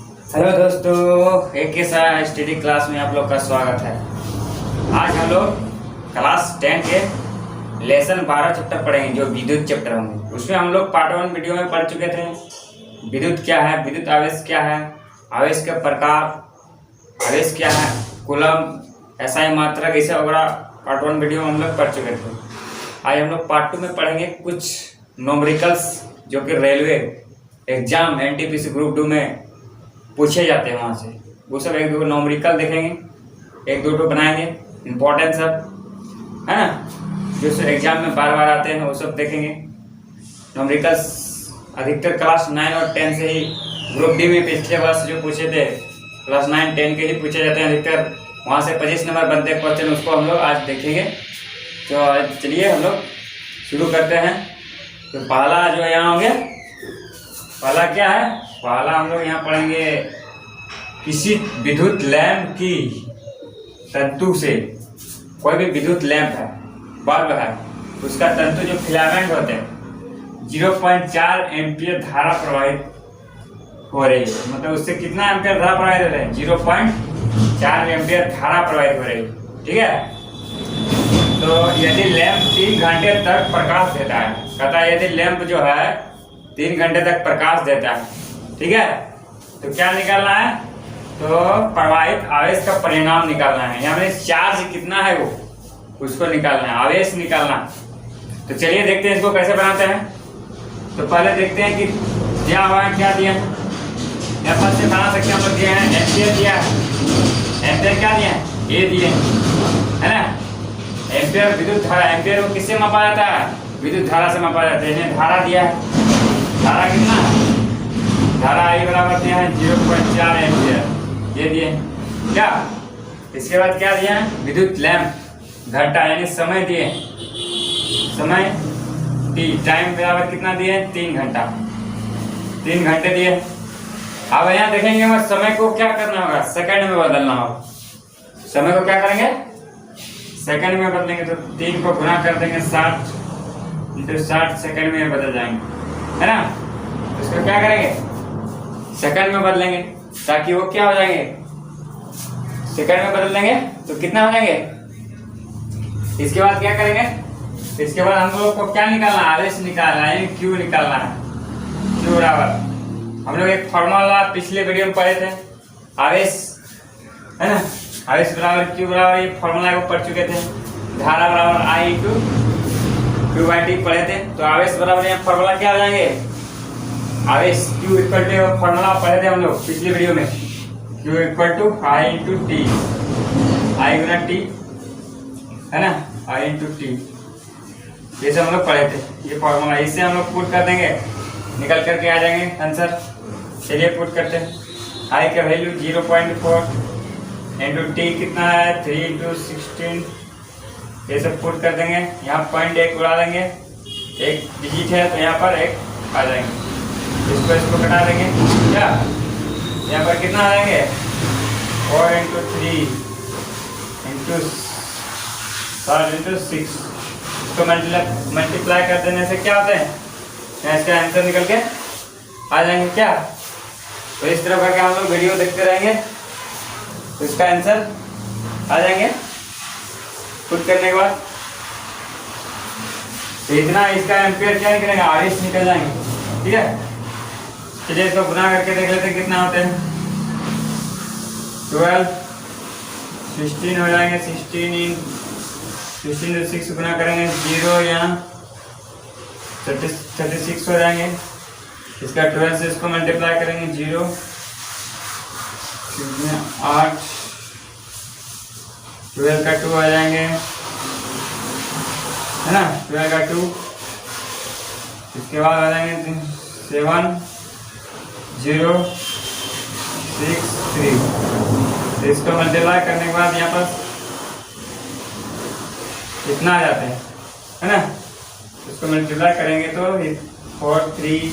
Hello दोस्तों, एक ही सा स्टडी क्लास में आप लोग का स्वागत है। आज हम लोग क्लास 10 के लेसन 12 चैप्टर पढ़ेंगे, जो विद्युत चैप्टर होंगे। उसमें हम लोग पार्ट 1 वीडियो में पढ़ चुके थे। विद्युत क्या है, विद्युत आवेश क्या है, आवेश के प्रकार, आवेश क्या है, कूलम, एसआई मात्रक, ऐसे वगैरह पार्ट 1 वीडियो में हम लोग पढ़ चुके थे। आज हम लोग पार्ट 2 में पढ़ेंगे कुछ न्यूमेरिकल्स जो कि रेलवे एग्जाम एनटीपीसी ग्रुप 2 में पूछे जाते हैं। वहाँ से वो सब एक दो न्यूमेरिकल देखेंगे, एक दो बनाएंगे, इम्पोर्टेंट सब है ना, जो सब एग्जाम में बार बार आते हैं वो सब देखेंगे। न्यूमेरिकल्स अधिकतर क्लास 9 और 10 से ही ग्रुप डी में पिछले वर्ष जो पूछे थे क्लास 9 10 के ही पूछे जाते हैं अधिकतर। वहाँ से 25 नंबर बनते हैं क्वेश्चन, उसको हम लोग आज देखेंगे। तो चलिए हम लोग शुरू करते हैं। तो पहला जो यहाँ हो गया, पहला क्या है, पहला हम लोग यहाँ पढ़ेंगे किसी विद्युत लैंप की तंतु से, कोई भी विद्युत लैंप है, बल्ब है, उसका तंतु जो फिलामेंट होते हैं 0.4 एम्पियर धारा प्रवाहित हो रही है। मतलब उससे कितना एम्पियर धारा प्रवाहित हो रही है, 0.4 एम्पियर धारा प्रवाहित हो रही है। ठीक है, तो यदि लैंप 3 घंटे तक प्रकाश देता है, कहता है यदि लैंप जो है 3 घंटे तक प्रकाश देता है, ठीक है, तो क्या निकालना है, तो प्रवाहित आवेश का परिणाम निकालना है। यहाँ में चार्ज कितना है वो उसको निकालना है, आवेश निकालना। तो चलिए देखते हैं इसको कैसे बनाते हैं। तो पहले देखते हैं कि दिया हुआ है, क्या दिया है, यहाँ पर से बना सकते हैं हम लोग। दिया है एम्पियर, दिया है एम्पियर, क्या दिया है, ये दिए है ना। एम्पियर विद्युत धारा, एम्पियर को किससे मापा जाता है, विद्युत धारा से मापा जाता है। इन्हें धारा दिया है, धारा कितना, धारा आई बराबर दिया है 0.4 एम्पियर, ये दिए क्या। इसके बाद क्या दिया है, विद्युत लैंप घंटा यानी समय दिए, समय टी, टाइम बराबर कितना दिए, 3 घंटा, 3 घंटे दिए। अब यहाँ देखेंगे मैं समय को क्या करना होगा, सेकंड में बदलना होगा। समय को क्या करेंगे, सेकंड में बदलेंगे। तो 3 को गुना कर देंगे 60 × 60 सेकंड में बदल जाएंगे, है ना। इसको क्या करेंगे, सेकंड में बदलेंगे, ताकि वो क्या हो जाएंगे, सेकंड में बदल देंगे तो कितना हो जाएंगे। इसके बाद क्या करेंगे, इसके बाद हम लोग को क्या निकालना, आवेश निकालना है, क्यू निकालना है। क्यू बराबर, हम लोग एक फॉर्मूला पिछले वीडियो में पढ़े थे, आवेश है ना, आवेश बराबर क्यू बराबर, ये फॉर्मूला को पढ़ चुके थे। धारा बराबर आई टू क्यू बाई टी पढ़े थे। तो आवेश बराबर यहाँ फॉर्मूला क्या हो जाएंगे, आवेश क्यू इक्वल टू, फॉर्मूला पढ़े थे हम लोग पिछले वीडियो में, Q equal to I into T, I गुना टी है ना, आई इंटू टी, ये सब हम लोग पढ़े थे। ये फॉर्मूला, इससे हम लोग पुट कर देंगे, निकल करके आ जाएंगे आंसर। चलिए पुट करते हैं। आई का वैल्यू 0.4 इंटू टी कितना है 3 × 16, ये सब पुट कर देंगे। यहाँ पॉइंट 1 उड़ा देंगे, एक डिजिट है तो यहाँ पर 1 आ जाएंगे। इसको कटा देंगे, क्या यहाँ पर कितना आ जाएंगे, 4 × 3 × 7 × 6। इसको मल्टीप्लाई कर देने से क्या होते हैं, यहाँ इसका आंसर निकल के आ जाएंगे क्या। तो इस तरह करके हम लोग वीडियो देखते रहेंगे, तो इसका आंसर आ जाएंगे पुट करने के बाद। तो इतना इसका एम्पियर क्या निकलेगा, आवेश निकल जाएंगे। ठीक है, चलिए इसको गुना करके देख लेते हैं कितना होते हैं। 12 16 हो जाएंगे, 16 × 6 गुना करेंगे, 0 यहाँ 36 हो जाएंगे। इसका 12 से इसको मल्टीप्लाई करेंगे, 0 8, 12 का 2 आ जाएंगे, है ना, 12 का 2। इसके बाद आ जाएंगे 7 0 6 3। तो इसको मल्टीप्लाई करने के बाद यहाँ पर कितना आ जाते हैं, है ना। इसको मल्टीप्लाई करेंगे तो 4 3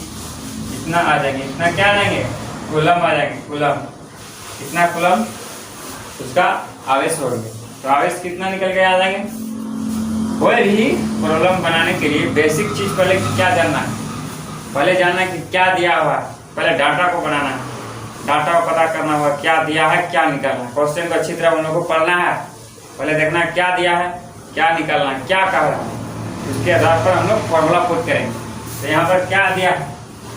इतना आ जाएंगे। इतना क्या आ जाएंगे, कूलम आ जाएंगे, कूलम, इतना कूलम उसका आवेश हो गया। तो आवेश कितना निकल के आ जाएंगे। कोई भी प्रॉब्लम बनाने के लिए बेसिक चीज पहले क्या जानना है, पहले जानना है कि क्या दिया हुआ है, पहले डाटा को बनाना है। डाटा को पता करना होगा, क्या दिया है क्या निकलना है। क्वेश्चन को अच्छी तरह उन लोगों को पढ़ना है, पहले देखना है क्या दिया है क्या निकलना है क्या कह रहा है, उसके आधार पर हम लोग फॉर्मूला पुट करेंगे। तो यहाँ पर क्या दिया है,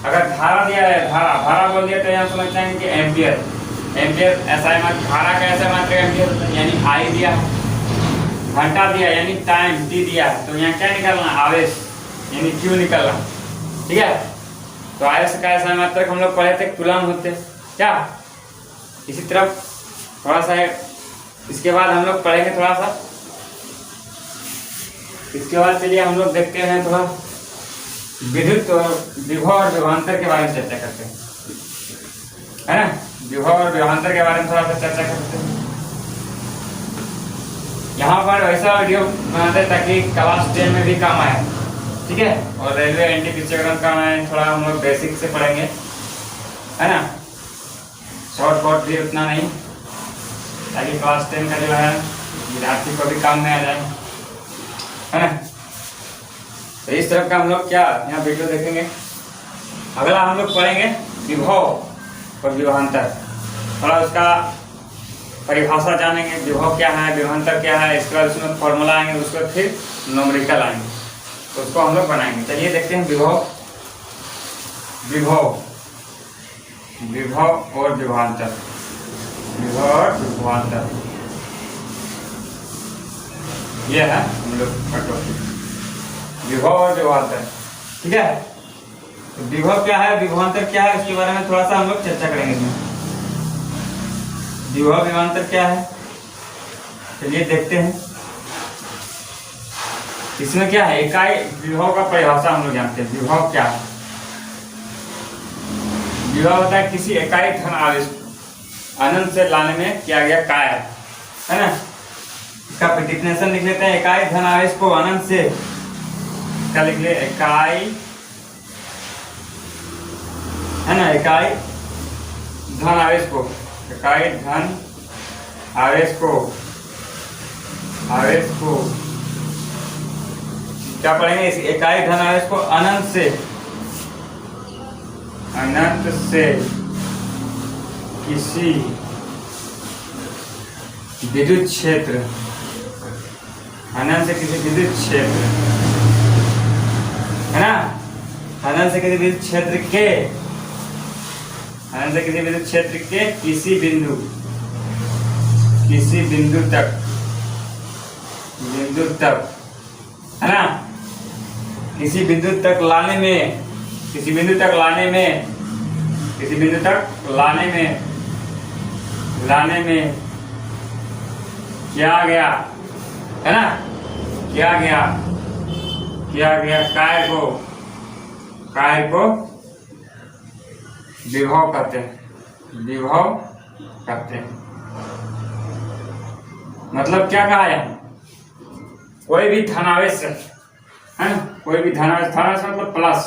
अगर धारा दिया है, धारा बोल दिया तो यहाँ समझ जाएंगे कि एम्पियर, एम्पियर ऐसा धारा का ऐसा मात्रा एम्पियर यानी आई दिया है। घंटा दिया यानी टाइम टी दिया है, तो यहाँ क्या निकलना आवेश यानी क्यू निकलना, ठीक है। तो आवेश का ऐसा मात्रक हम लोग पढ़े थे कूलम होते क्या। इसी तरह थोड़ा सा है, इसके बाद हम लोग पढ़ेंगे थोड़ा सा, इसके बाद चलिए हम लोग देखते हैं थोड़ा विद्युत और विभव और विभवांतर के बारे में चर्चा करते हैं, है ना। विभव और विभवांतर के बारे में थोड़ा सा चर्चा करते हैं। यहाँ पर वैसा वीडियो बनाते हैं ताकि क्लास 10 में भी काम आए, ठीक है। और रेलवे एनटीपीसी काम आए, थोड़ा हम लोग बेसिक से पढ़ेंगे, है ना। शॉर्ट कट भी उतना नहीं, ताकि क्लास 10 का जो है विद्यार्थी को भी काम में आ जाए, है ना। तो इस तरह का हम लोग क्या यहाँ वीडियो देखेंगे। अगला हम लोग पढ़ेंगे विभव और विभवांतर, थोड़ा उसका परिभाषा जानेंगे, विभव क्या है विभवांतर क्या है, इसके बाद उसमें फॉर्मूला आएंगे, उसके फिर न्यूमेरिकल आएंगे, तो उसको हम लोग बनाएंगे। चलिए देखते हैं विभव विभव विभव और विभवांतर, विभव और विभवांतर ये है हम लोग का टॉपिक, विभव और विभवांतर, ठीक है। तो विभव क्या है विभवांतर क्या है उसके बारे में थोड़ा सा हम लोग चर्चा करेंगे इसमें। विभव विभवांतर क्या है चलिए देखते हैं। इसमें क्या है, इकाई विभव का परिभाषा हम लोग जानते हैं। विभव क्या है, विभव होता है किसी इकाई धन आवेश अनंत से लाने में किया गया कार्य, है ना। इसका डेफिनेशन लिख लेते हैं, इकाई धन आवेश को अनंत से, क्या लिख ले, इकाई, है ना, इकाई धन आवेश को, इकाई धन आवेश को, आवेश को क्या पढ़ेंगे, इस इकाई धन आवेश को अनंत से, अनंत से किसी विद्युत क्षेत्र, अनंत से किसी विद्युत क्षेत्र, है ना, अनंत से किसी विद्युत क्षेत्र के, अनंत से किसी विद्युत क्षेत्र के किसी बिंदु तक, बिंदु तक, है ना, किसी बिंदु तक लाने में, किसी बिंदु तक लाने में, किसी बिंदु तक लाने में, लाने में किया गया, है ना, किया गया कार्य को, कार्य को विभव कहते हैं, विभव कहते हैं। मतलब क्या कहा है, कोई भी धनावेश है ना, कोई भी धनावेश, धनावेश मतलब प्लस,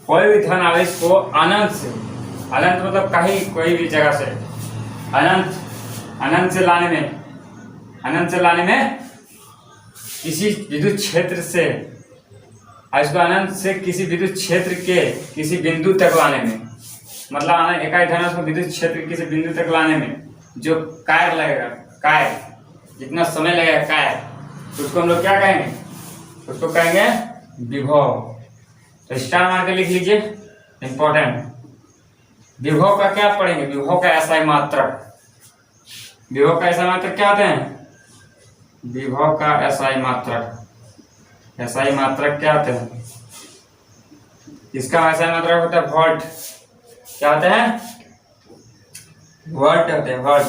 कोई भी धनावेश को अनंत से, अनंत मतलब कहीं कोई भी जगह से, अनंत, अनंत से लाने में, अनंत से लाने में किसी विद्युत क्षेत्र से, इसको अनंत से किसी विद्युत क्षेत्र के किसी बिंदु तक लाने में, मतलब इकाई धनावेश को विद्युत क्षेत्र किसी बिंदु तक लाने में जो कार्य लगेगा, कार्य जितना समय लगेगा कार्य, उसको हम लोग क्या कहेंगे, उसको कहेंगे विभव। तो स्टार मार के लिख लीजिए, इंपॉर्टेंट। विभव का क्या पढ़ेंगे, विभव का एसआई मात्रक, विभव का एसआई मात्रक क्या होते हैं, विभव का एसआई मात्रक, एसआई मात्रक क्या होते हैं, इसका एसआई मात्रक होता है वोल्ट, क्या होते हैं, वोल्ट होते हैं, वोल्ट,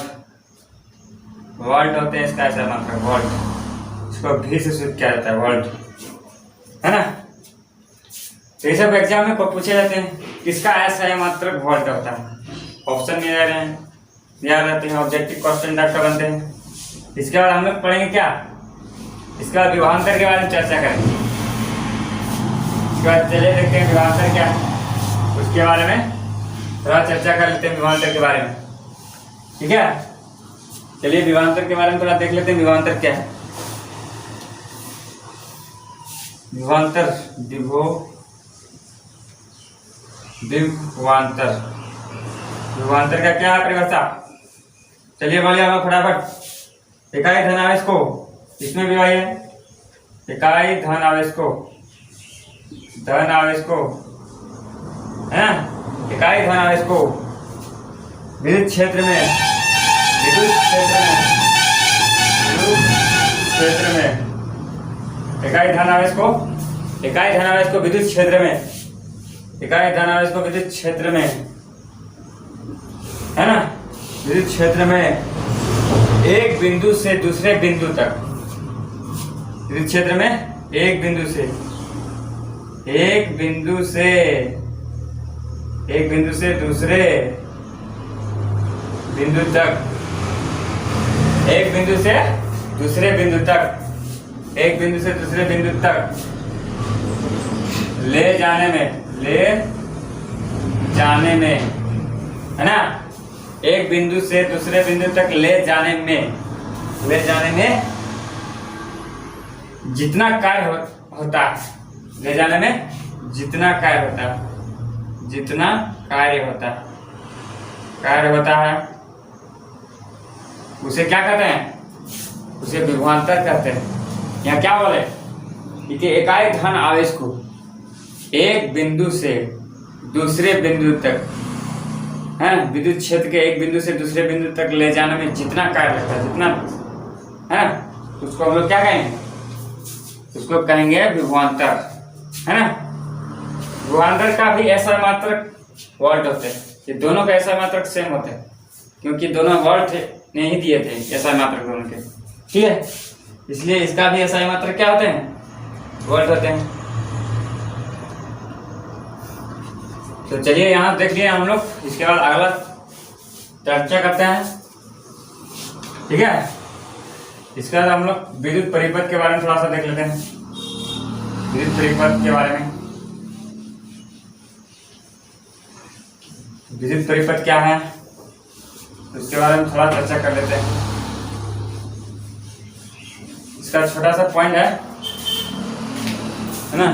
वोल्ट होते हैं इसका एसआई मात्रक, वोल्ट, इसको भी से शुरू किया जाता है वोल्ट, है ना। तो ये सब एग्जाम में पूछे जाते हैं, किसका एसआई मात्रक वोल्ट होता है, ऑप्शन में रहे हैं, याद रहते हैं, ऑब्जेक्टिव क्वेश्चन डॉक्टर बनते हैं। इसके बाद हम लोग पढ़ेंगे क्या, इसके बाद विभवांतर के बारे में चर्चा करेंगे। इसके बाद चलिए देखते हैं विभवांतर क्या है, उसके बारे में थोड़ा चर्चा कर लेते हैं, विभवांतर के बारे में, ठीक है। चलिए विभवांतर के बारे में थोड़ा देख लेते हैं, विभवांतर क्या है। विभवांतर, विभवांतर, विभवांतर का क्या है परिभाषा? चलिए बोलिए हम लोग फटाफट। इकाई धन आवेश को, इसमें भी वही है, इकाई धन आवेश को, धन आवेश को है ना, इकाई धन आवेश को विद्युत क्षेत्र में, विद्युत क्षेत्र में, विद्युत क्षेत्र में इकाई धन आवेश को, इकाई धन आवेश को विद्युत क्षेत्र में, इकाई धन आवेश को विद्युत क्षेत्र में है ना, विद्युत क्षेत्र में एक बिंदु से दूसरे बिंदु तक, विद्युत क्षेत्र में एक बिंदु से, एक बिंदु से, एक बिंदु से दूसरे बिंदु तक, एक बिंदु से दूसरे बिंदु तक, एक बिंदु से दूसरे बिंदु तक ले जाने में, ले जाने में है ना, एक बिंदु से दूसरे बिंदु तक ले जाने में, ले जाने में जितना कार्य होता है, ले जाने में जितना कार्य होता है, जितना कार्य होता है, कार्य होता है उसे क्या कहते हैं? उसे विभवांतर कहते हैं। यहाँ क्या बोले कि इकाई धन आवेश को एक बिंदु से दूसरे बिंदु तक है, विद्युत क्षेत्र के एक बिंदु से दूसरे बिंदु तक ले जाने में जितना कार्य लगता है, जितना है, उसको हम लोग क्या कहेंगे? उसको कहेंगे विभवांतर है ना। विभवांतर का भी ऐसा मात्रक वोल्ट होते हैं, ये दोनों का ऐसा मात्रक सेम होते हैं क्योंकि दोनों वोल्ट नहीं दिए थे ऐसा मात्रक दोनों के, ठीक है, इसलिए इसका भी ऐसा मात्रक क्या होते हैं? वोल्ट होते हैं। तो चलिए यहाँ देख लिए हम लोग, इसके बाद अगला चर्चा करते हैं, ठीक है। इसके बाद हम लोग विद्युत परिपथ के बारे में थोड़ा सा देख लेते हैं, विद्युत परिपथ के बारे में। विद्युत परिपथ क्या है उसके बारे में थोड़ा चर्चा कर लेते हैं। इसका छोटा सा पॉइंट है ना,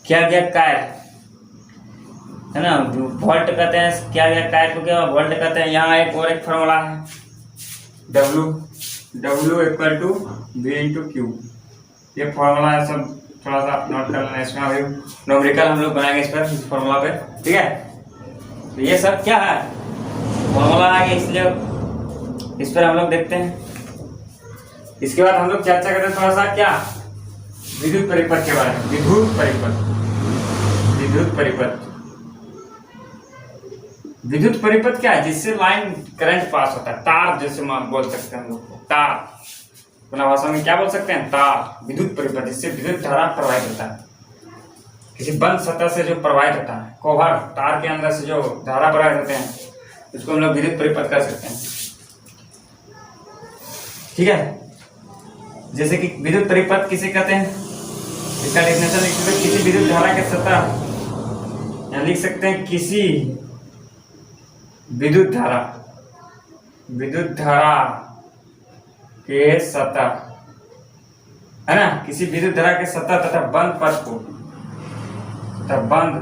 क्या गया कार्य है ना, वोल्ट कहते हैं, क्या गया कार्य को क्या वोल्ट कहते हैं। यहाँ एक और एक फॉर्मूला है W equal to V into Q, ये फॉर्मूला है, सब थोड़ा सा नोट कर लेना। इसमें अभी न्यूमेरिकल हम लोग बनाएंगे इस पर, इस फॉर्मूला पे, ठीक है। तो ये सब क्या है, फॉर्मूला है, इसलिए इस पर हम लोग देखते हैं। इसके बाद हम लोग चर्चा करते हैं थोड़ा सा क्या, विद्युत परिपथ के बारे में। विद्युत परिपथ, विद्युत परिपथ, विद्युत परिपथ क्या है? जिससे लाइन करंट पास होता है, तार जैसे बोल सकते हैं हम लोग, तार अपना भाषा में क्या बोल सकते हैं? तार। विद्युत परिपथ, जिससे विद्युत धारा प्रवाहित होता है, किसी बंद सतह से जो प्रवाहित होता है, कोभर तार के अंदर से जो धारा प्रवाहित होते हैं, उसको हम लोग विद्युत परिपथ कर सकते हैं, ठीक है। जैसे कि विद्युत परिपथ किसे कहते हैं, इसका डेफिनेशन लिख सकते हैं, किसी विद्युत धारा के सतह, या लिख सकते हैं किसी विद्युत धारा, विद्युत धारा के सतह है ना, किसी विद्युत धारा के सतह तथा बंद पथ को, तथा बंद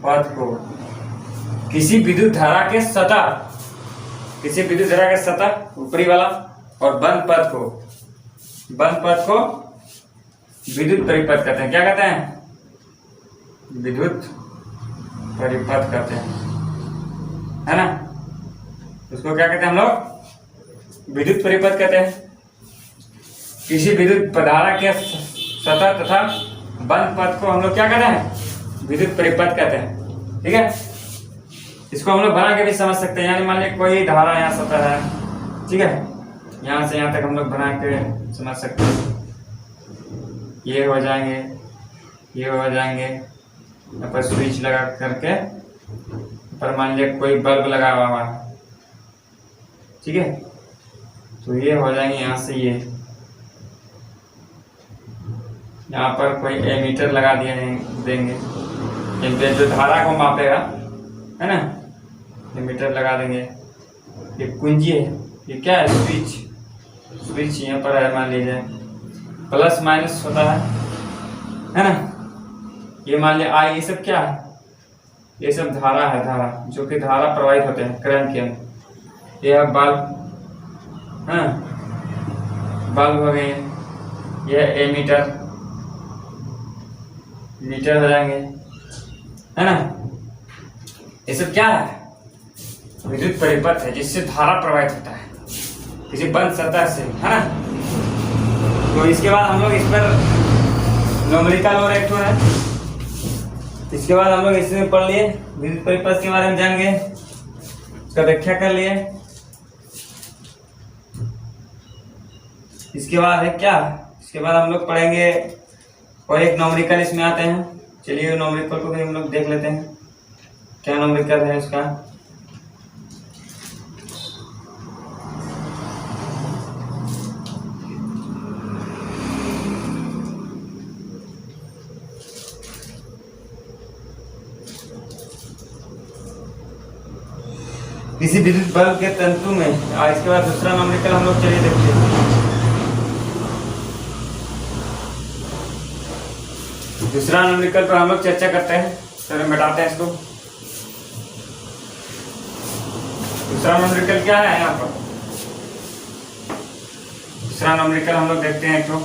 पथ को किसी विद्युत धारा के सतह, किसी विद्युत धारा के सतह ऊपरी वाला, और बंद पथ को, बंद पथ को विद्युत परिपथ कहते हैं। क्या कहते हैं? विद्युत परिपथ कहते हैं, है ना। उसको क्या कहते हैं हम लोग? विद्युत परिपथ कहते हैं। किसी विद्युत धारा के सतह तथा बंद पथ को हम लोग क्या कहते हैं? विद्युत परिपथ कहते हैं, ठीक है। इसको हम लोग बना के भी समझ सकते हैं, यानी मान लीजिए कोई धारा यहाँ सतह है, ठीक है, यहाँ से यहाँ तक हम लोग बना के समझ सकते हैं। ये हो जाएंगे, ये हो जाएंगे, यहाँ पर स्विच लगा करके पर मान लीजिए कोई बल्ब लगा हुआ है, ठीक है, तो ये हो जाएंगे यहाँ से, ये यहाँ पर कोई एमीटर लगा दिए देंगे, ये जो धारा को मापेगा है ना, एमीटर लगा देंगे। ये कुंजी है, ये क्या है? स्विच, स्विच यहाँ पर है, मान लीजिए प्लस माइनस होता है है ना। ये मान लिया आई, ये सब क्या है, ये सब धारा है, धारा जो कि धारा प्रवाहित होते हैं करंट के अंदर। ये है बल्ब, हाँ बल्ब हो गए, यह एमीटर, मीटर हो जाएंगे, है ना। ये सब क्या है, विद्युत परिपथ है जिससे धारा प्रवाहित होता है किसी बंद सतह से, है ना। तो इसके बाद हम लोग इस पर न्यूमेरिकल और एक है, इसके बाद हम लोग इसमें पढ़ लिए, विद्युत परिपथ के बारे में जान गए, उसका व्याख्या कर लिए। इसके बाद है क्या, इसके बाद हम लोग पढ़ेंगे और एक न्यूमेरिकल इसमें आते हैं। चलिए न्यूमेरिकल को भी हम लोग देख लेते हैं, क्या न्यूमेरिकल है इसका। किसी विद्युत बल्ब के तंतु में, इसके बाद दूसरा न्यूमेरिकल हम लोग चलिए देखते हैं। दूसरा न्यूमेरिकल पर हम लोग चर्चा करते हैं, चलो मिटाते हैं इसको। दूसरा न्यूमेरिकल क्या है यहाँ पर, दूसरा न्यूमेरिकल हम लोग देखते हैं। तो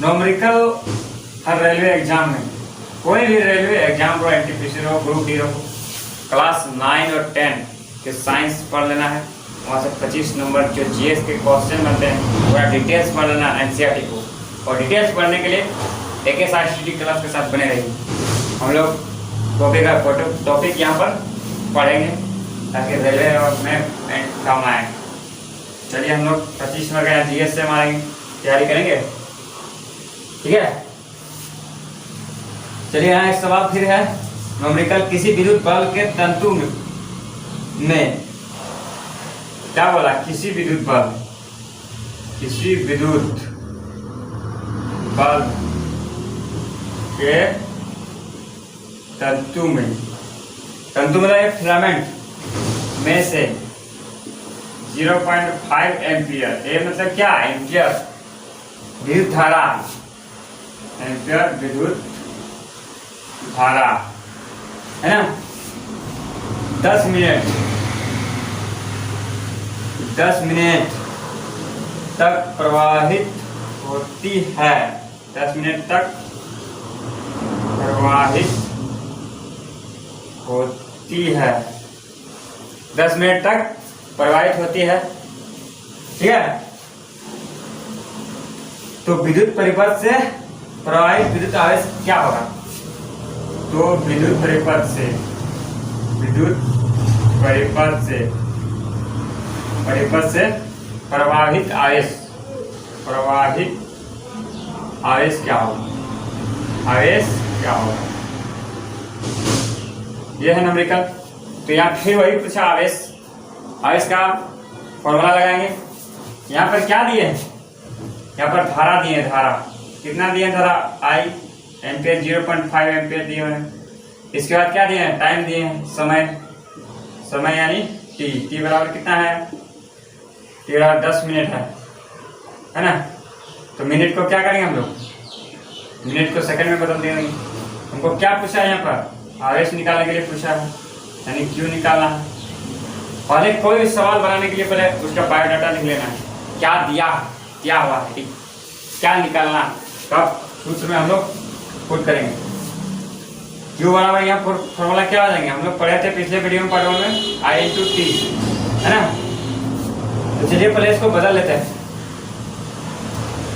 न्यूमेरिकल हर रेलवे एग्जाम में, कोई भी रेलवे एग्जाम हो, एनटीपीसी हो, ग्रुप डी हो, क्लास 9 और 10 के साइंस पढ़ लेना है। वहाँ से 25 नंबर जो जीएस के क्वेश्चन बनते हैं पूरा डिटेल्स पढ़ लेना एनसीईआरटी को। और डिटेल्स पढ़ने के लिए AKSRTD क्लास के साथ बने रहिए। हम लोग टॉपिक यहाँ पर पढ़ेंगे ताकि रेलवे में काम आए। चलिए हम लोग 25 नंबर का जीएस से मारेंगे, तैयारी करेंगे, ठीक है। चलिए यहाँ एक सवाल फिर है, न्यूमेरिकल किसी विद्युत बल्ब के तंतु में क्या बोला, किसी विद्युत बल्ब, किसी विद्युत बल्ब के तंतु में, तंतु मतलब एक फिलामेंट में से 0.5 एम्पियर, ये मतलब क्या, एम्पियर विद्युत धारा, एम्पियर विद्युत धारा, है ना, 10 मिनट तक प्रवाहित होती है, 10 मिनट तक प्रवाहित होती है, 10 मिनट तक प्रवाहित होती है, ठीक है। तो विद्युत परिपथ से प्रवाहित विद्युत आवेश क्या होगा, तो विद्युत परिपथ से प्रवाहित आवेश क्या होगा, आवेश क्या होगा, यह है न्यूमेरिकल। तो यहाँ फिर वही पूछा, आवेश का फॉर्मूला लगाएंगे। यहाँ पर क्या दिए हैं, यहाँ पर धारा दिए हैं, धारा कितना दिए हैं, धारा आई एम्पियर 0.5 एम्पियर दिए हैं। इसके बाद क्या दिए हैं, टाइम दिए हैं, समय यानी टी बराबर कितना है, टी बराबर 10 मिनट है ना। तो मिनट को क्या करेंगे हम लोग, मिनट को सेकंड में बदल देंगे। हमको क्या पूछा है, यहाँ पर आवेश निकालने के लिए पूछा है, यानी क्यू निकालना है। पहले कोई भी सवाल बनाने के लिए पहले उसका बायोडाटा लिख लेना है, क्या दिया, क्या हुआ है, क्या निकालना, कब सूत्र में हम लोग पुट करेंगे। क्यू बराबर यहाँ फॉर्मूला क्या हो जाएंगे, हम लोग पढ़े थे पिछले वीडियो में, पार्ट 1 में, I/T, है ना। तो चलिए पहले इसको बदल लेते हैं,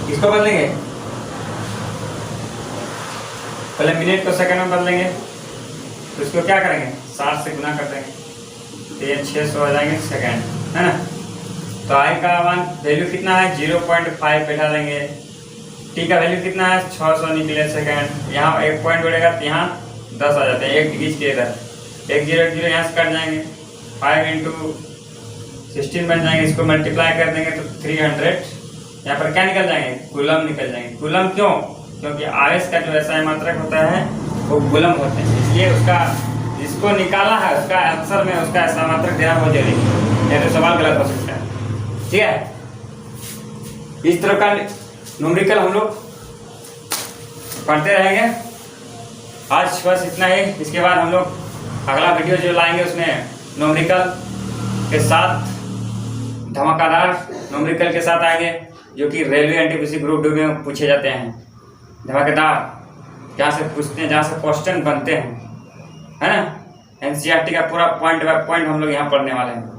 इसको बदलेंगे, पहले मिनट को सेकंड में बदलेंगे। तो इसको क्या करेंगे, 60 से गुना कर देंगे, तो ये 600 हो जाएंगे सेकंड, है ना। तो आई का मान वैल्यू कितना है, 0.5 बैठा देंगे। टी का वैल्यू कितना है, 600 निकले सेकंड। यहाँ एक पॉइंट बढ़ेगा तो यहाँ 10 आ जाते हैं, एक डिग्री के इधर 1 0 यहाँ से कट जाएंगे, 5 × 16 बन जाएंगे। इसको मल्टीप्लाई कर देंगे तो 300 यहाँ पर क्या निकल जाएंगे, कूलम निकल जाएंगे। कूलम क्यों, क्योंकि आवेश का जो SI मात्रक होता है वो कूलम होते हैं, इसलिए उसका जिसको निकालना है उसका आंसर में उसका SI मात्रक देना बहुत जरूरी है, नहीं तो सवाल गलत हो सकता है, ठीक है। इस तरह का न्यूमेरिकल हम लोग पढ़ते रहेंगे। आज बस इतना ही। इसके बाद हम लोग अगला वीडियो जो लाएंगे उसमें न्यूमेरिकल के साथ, धमाकेदार न्यूमेरिकल के साथ आएंगे, जो कि रेलवे एनटीपीसी ग्रुप डी में पूछे जाते हैं। धमाकेदार, जहाँ से पूछते हैं, जहाँ से क्वेश्चन बनते हैं, है ना। एनसीईआरटी का पूरा पॉइंट बाय पॉइंट हम लोग यहाँ पढ़ने वाले हैं।